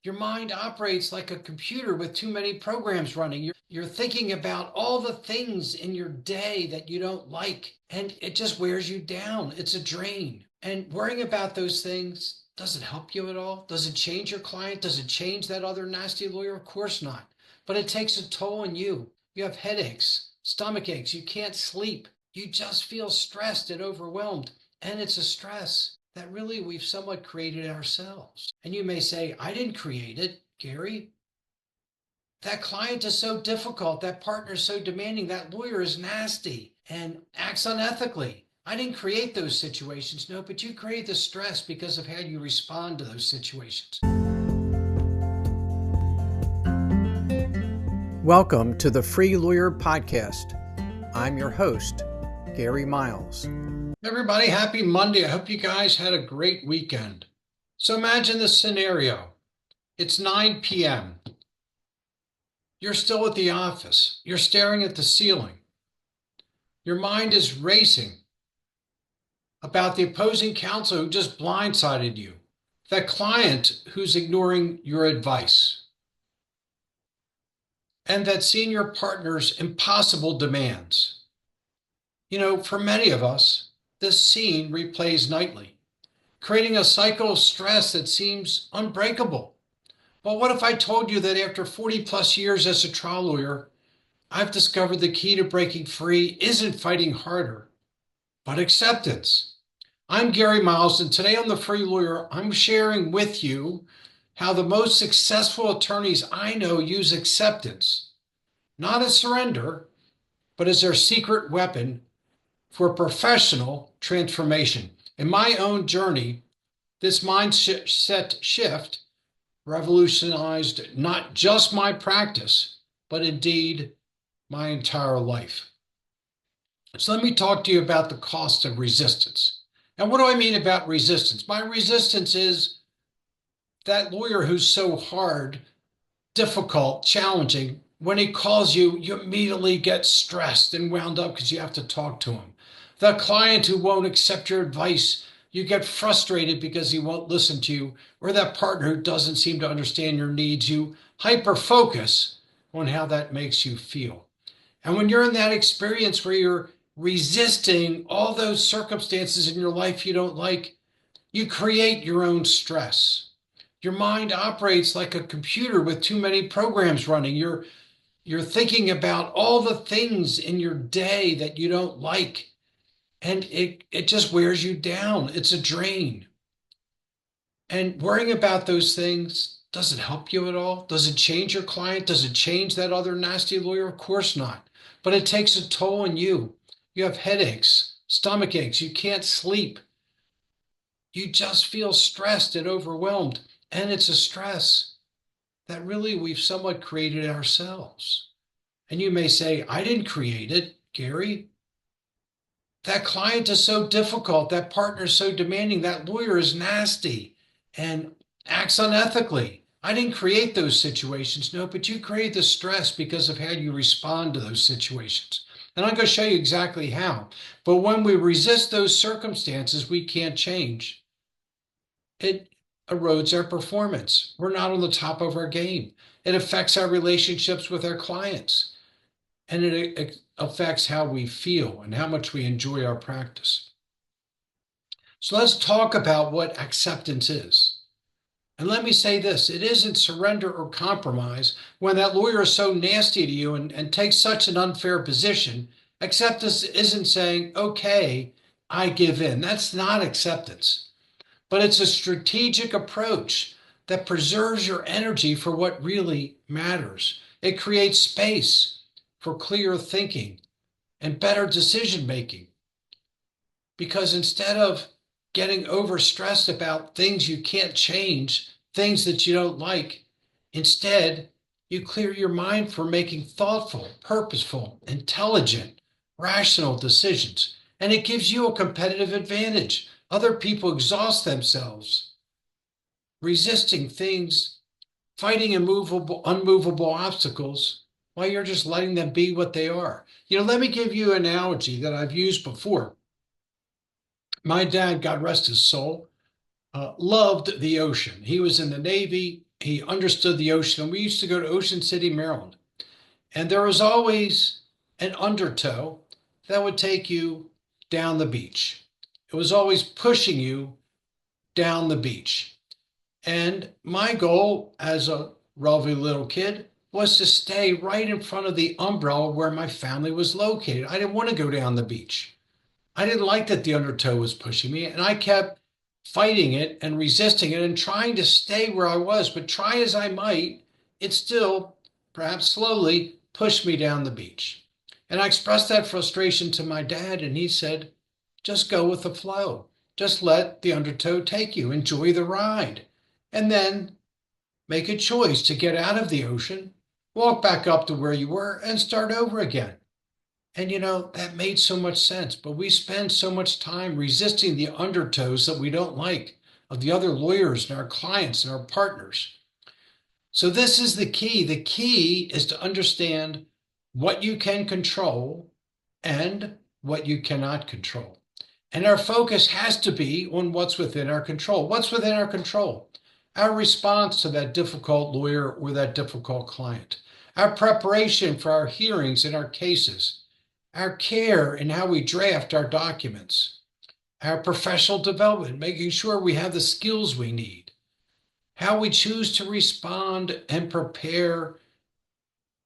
Your mind operates like a computer with too many programs running. You're thinking about all the things in your day that you don't like, and it just wears you down. It's a drain. And worrying about those things doesn't help you at all. Does it change your client? Does it change that other nasty lawyer? Of course not. But it takes a toll on you. You have headaches, stomach aches, you can't sleep. You just feel stressed and overwhelmed. And it's a stress that really we've somewhat created ourselves. And you may say, I didn't create it, Gary. That client is so difficult. That partner is so demanding. That lawyer is nasty and acts unethically. I didn't create those situations. No, but you create the stress because of how you respond to those situations. Welcome to the Free Lawyer Podcast. I'm your host, Gary Miles. Everybody, happy Monday. I hope you guys had a great weekend. So imagine this scenario. It's 9 p.m. You're still at the office. You're staring at the ceiling. Your mind is racing about the opposing counsel who just blindsided you, that client who's ignoring your advice, and that senior partner's impossible demands. You know, for many of us, this scene replays nightly, creating a cycle of stress that seems unbreakable. But what if I told you that after 40 plus years as a trial lawyer, I've discovered the key to breaking free isn't fighting harder, but acceptance? I'm Gary Miles, and today on The Free Lawyer, I'm sharing with you how the most successful attorneys I know use acceptance, not as surrender, but as their secret weapon for professional transformation. In my own journey, this mindset shift revolutionized not just my practice, but indeed my entire life. So let me talk to you about the cost of resistance. And what do I mean about resistance? My resistance is that lawyer who's so hard, difficult, challenging. When he calls you, you immediately get stressed and wound up because you have to talk to him. The client who won't accept your advice, you get frustrated because he won't listen to you. Or that partner who doesn't seem to understand your needs, you hyper-focus on how that makes you feel. And when you're in that experience where you're resisting all those circumstances in your life you don't like, you create your own stress. Your mind operates like a computer with too many programs running. You're thinking about all the things in your day that you don't like, and it just wears you down. It's a drain. And worrying about those things doesn't help you at all. Does it change your client? Does it change that other nasty lawyer? Of course not. But it takes a toll on you. You have headaches, stomach aches, you can't sleep. You just feel stressed and overwhelmed. And it's a stress that really we've somewhat created ourselves. And you may say, I didn't create it, Gary. That client is so difficult. That partner is so demanding. That lawyer is nasty and acts unethically. I didn't create those situations. No, but you create the stress because of how you respond to those situations. And I'm going to show you exactly how. But when we resist those circumstances we can't change, it erodes our performance. We're not on the top of our game. It affects our relationships with our clients. And it affects how we feel and how much we enjoy our practice. So let's talk about what acceptance is. And let me say this, it isn't surrender or compromise when that lawyer is so nasty to you and takes such an unfair position. Acceptance isn't saying, okay, I give in. That's not acceptance. But it's a strategic approach that preserves your energy for what really matters. It creates space for clear thinking and better decision making. Because instead of getting overstressed about things you can't change, things that you don't like, instead, you clear your mind for making thoughtful, purposeful, intelligent, rational decisions. And it gives you a competitive advantage. Other people exhaust themselves resisting things, fighting unmovable obstacles, while you're just letting them be what they are. You know, let me give you an analogy that I've used before. My dad, God rest his soul, loved the ocean. He was in the Navy. He understood the ocean, and we used to go to Ocean City, Maryland. And there was always an undertow that would take you down the beach. It was always pushing you down the beach. And my goal as a relatively little kid was to stay right in front of the umbrella where my family was located. I didn't want to go down the beach. I didn't like that the undertow was pushing me, and I kept fighting it and resisting it and trying to stay where I was. But try as I might, it still, perhaps slowly, pushed me down the beach. And I expressed that frustration to my dad, and he said, just go with the flow. Just let the undertow take you. Enjoy the ride. And then make a choice to get out of the ocean, walk back up to where you were, and start over again. And that made so much sense. But we spend so much time resisting the undertows that we don't like of the other lawyers and our clients and our partners. So, this is the key. The key is to understand what you can control and what you cannot control. And our focus has to be on what's within our control. What's within our control? Our response to that difficult lawyer or that difficult client, our preparation for our hearings and our cases, our care in how we draft our documents, our professional development, making sure we have the skills we need, how we choose to respond and prepare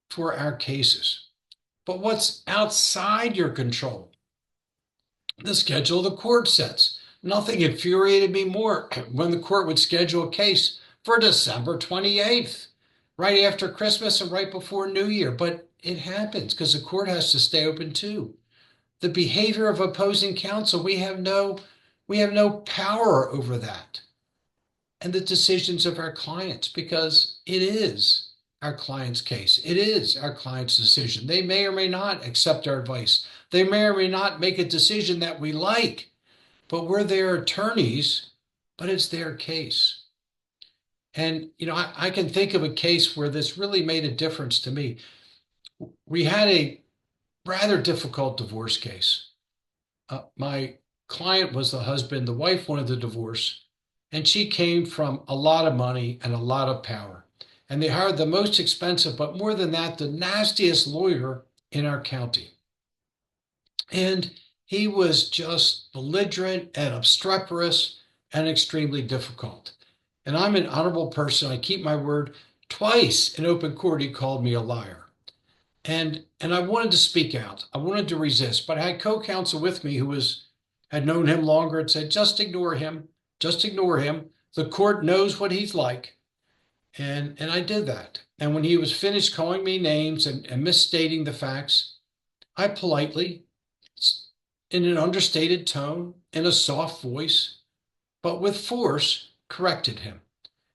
for our cases. But what's outside your control? The schedule the court sets. Nothing infuriated me more when the court would schedule a case for December 28th, right after Christmas and right before New Year. But it happens because the court has to stay open too. The behavior of opposing counsel, we have no power over that. And the decisions of our clients, because it is our client's case. It is our client's decision. They may or may not accept our advice. They may or may not make a decision that we like, but we're their attorneys, but it's their case. And, I can think of a case where this really made a difference to me. We had a rather difficult divorce case. My client was the husband, the wife wanted the divorce, and she came from a lot of money and a lot of power. And they hired the most expensive, but more than that, the nastiest lawyer in our county. And he was just belligerent and obstreperous and extremely difficult. And I'm an honorable person. I keep my word. Twice in open court, he called me a liar. And I wanted to speak out. I wanted to resist, but I had co-counsel with me who had known him longer and said, just ignore him. Just ignore him. The court knows what he's like. And I did that. And when he was finished calling me names and misstating the facts, I politely, in an understated tone, in a soft voice, but with force, corrected him.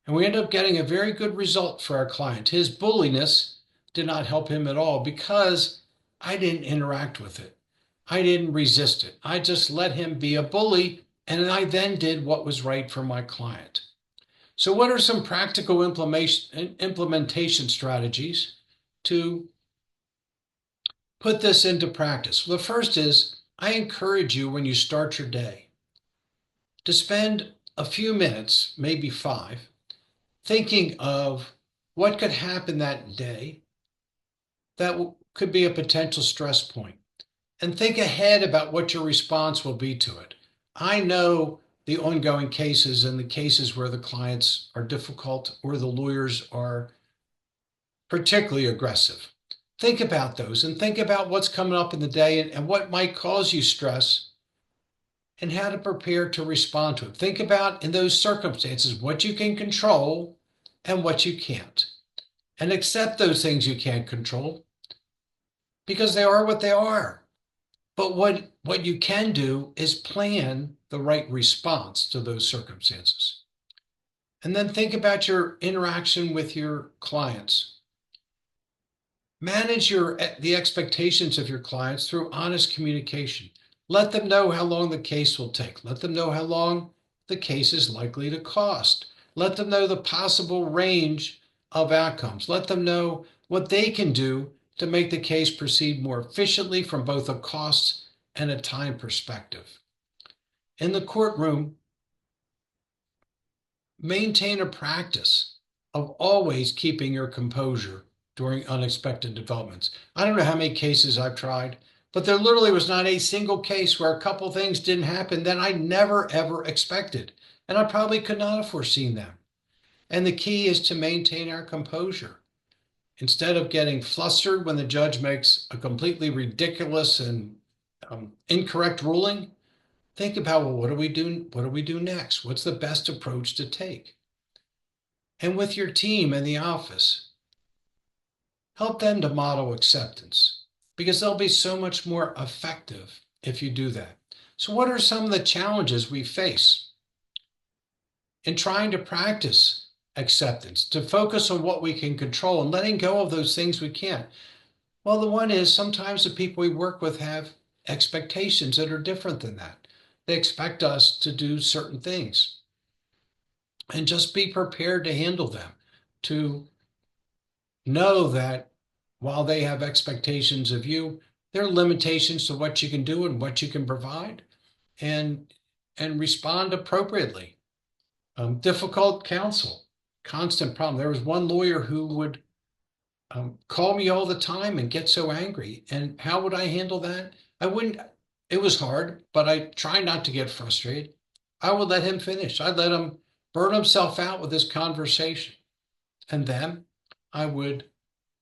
And we ended up getting a very good result for our client. His bulliness did not help him at all because I didn't interact with it. I didn't resist it. I just let him be a bully, and I then did what was right for my client. So what are some practical implementation strategies to put this into practice? Well, the first is I encourage you when you start your day to spend a few minutes, maybe 5, thinking of what could happen that day that could be a potential stress point. And think ahead about what your response will be to it. I know the ongoing cases and the cases where the clients are difficult or the lawyers are particularly aggressive. Think about those and think about what's coming up in the day and what might cause you stress and how to prepare to respond to it. Think about in those circumstances what you can control and what you can't. And accept those things you can't control because they are what they are. But what you can do is plan the right response to those circumstances. And then think about your interaction with your clients. Manage the expectations of your clients through honest communication. Let them know how long the case will take. Let them know how long the case is likely to cost. Let them know the possible range of outcomes. Let them know what they can do to make the case proceed more efficiently from both a cost and a time perspective. In the courtroom, maintain a practice of always keeping your composure during unexpected developments. I don't know how many cases I've tried, but there literally was not a single case where a couple things didn't happen that I never ever expected. And I probably could not have foreseen them. And the key is to maintain our composure. Instead of getting flustered when the judge makes a completely ridiculous and incorrect ruling, think about, well, what do we do? What do we do next? What's the best approach to take? And with your team in the office, help them to model acceptance because they'll be so much more effective if you do that. So, what are some of the challenges we face in trying to practice acceptance, to focus on what we can control and letting go of those things we can't? Well, the one is sometimes the people we work with have expectations that are different than that. They expect us to do certain things and just be prepared to handle them, to know that while they have expectations of you, there are limitations to what you can do and what you can provide, and respond appropriately. Difficult counsel, constant problem. There was one lawyer who would call me all the time and get so angry. And how would I handle that? I wouldn't. It was hard, but I try not to get frustrated. I would let him finish. I'd let him burn himself out with this conversation. And then I would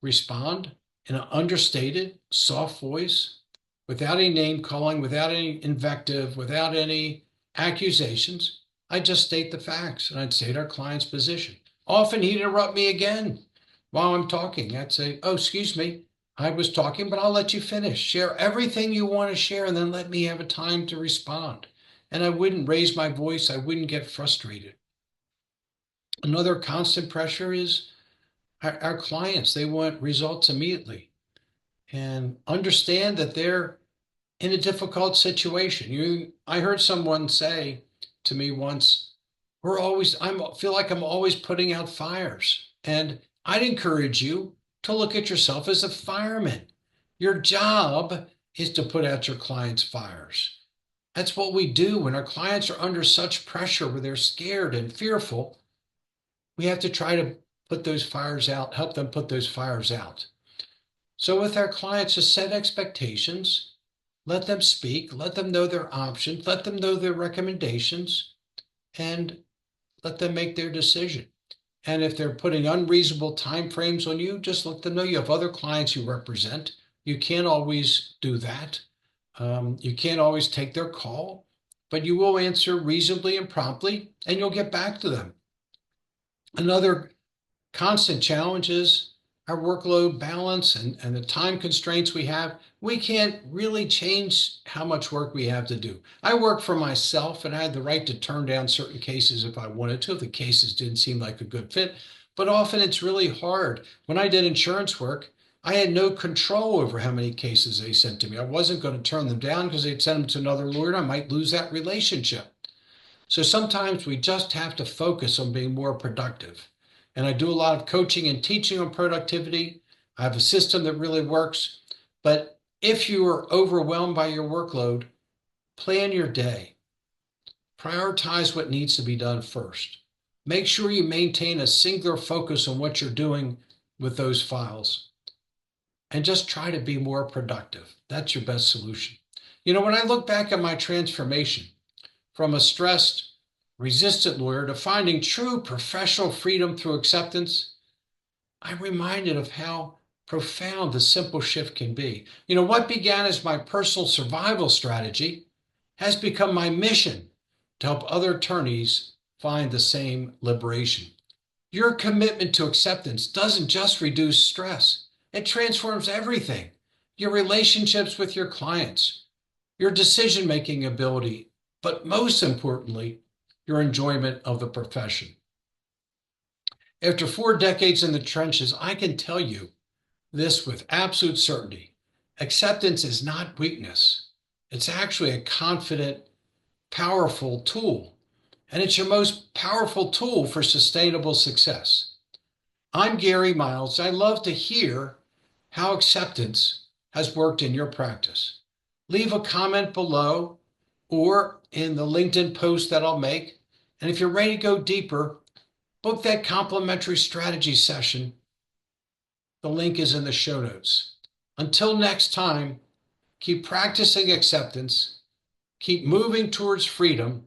respond in an understated, soft voice, without any name calling, without any invective, without any accusations. I'd just state the facts and I'd state our client's position. Often he'd interrupt me again while I'm talking. I'd say, oh, excuse me, I was talking, but I'll let you finish. Share everything you want to share and then let me have a time to respond. And I wouldn't raise my voice. I wouldn't get frustrated. Another constant pressure is our clients. They want results immediately and understand that they're in a difficult situation. I heard someone say to me once, I feel like I'm always putting out fires. And I'd encourage you to look at yourself as a fireman. Your job is to put out your clients' fires. That's what we do when our clients are under such pressure where they're scared and fearful. We have to try to put those fires out, help them put those fires out. So with our clients, to set expectations, let them speak, let them know their options, let them know their recommendations, and let them make their decision. And if they're putting unreasonable timeframes on you, just let them know you have other clients you represent. You can't always do that. You can't always take their call, but you will answer reasonably and promptly, and you'll get back to them. Another constant challenge is our workload balance and the time constraints we have. We can't really change how much work we have to do. I work for myself and I had the right to turn down certain cases if I wanted to, if the cases didn't seem like a good fit. But often it's really hard. When I did insurance work, I had no control over how many cases they sent to me. I wasn't going to turn them down because they'd send them to another lawyer and I might lose that relationship. So sometimes we just have to focus on being more productive. And I do a lot of coaching and teaching on productivity. I have a system that really works. But if you are overwhelmed by your workload, plan your day. Prioritize what needs to be done first. Make sure you maintain a singular focus on what you're doing with those files. And just try to be more productive. That's your best solution. When I look back at my transformation from a stressed, resistant lawyer to finding true professional freedom through acceptance, I'm reminded of how profound the simple shift can be. What began as my personal survival strategy has become my mission to help other attorneys find the same liberation. Your commitment to acceptance doesn't just reduce stress, it transforms everything. Your relationships with your clients, your decision-making ability, but most importantly, your enjoyment of the profession. After 4 decades in the trenches, I can tell you this with absolute certainty. Acceptance is not weakness. It's actually a confident, powerful tool. And it's your most powerful tool for sustainable success. I'm Gary Miles. I love to hear how acceptance has worked in your practice. Leave a comment below or in the LinkedIn post that I'll make. And if you're ready to go deeper, Book that complimentary strategy session. The link is in the show notes. Until next time, keep practicing acceptance, keep moving towards freedom,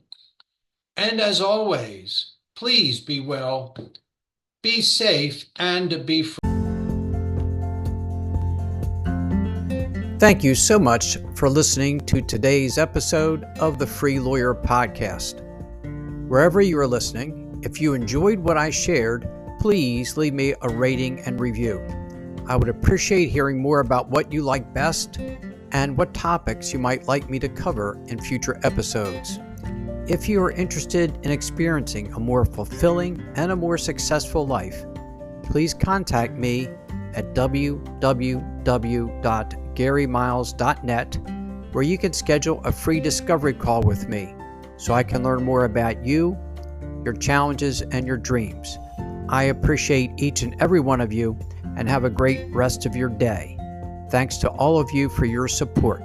and as always, please be well, be safe, and be free. Thank you so much for listening to today's episode of the Free Lawyer Podcast. Wherever you are listening, if you enjoyed what I shared, please leave me a rating and review. I would appreciate hearing more about what you like best and what topics you might like me to cover in future episodes. If you are interested in experiencing a more fulfilling and a more successful life, please contact me at www.garymiles.net, where you can schedule a free discovery call with me so I can learn more about you, your challenges, and your dreams. I appreciate each and every one of you, and have a great rest of your day. Thanks to all of you for your support.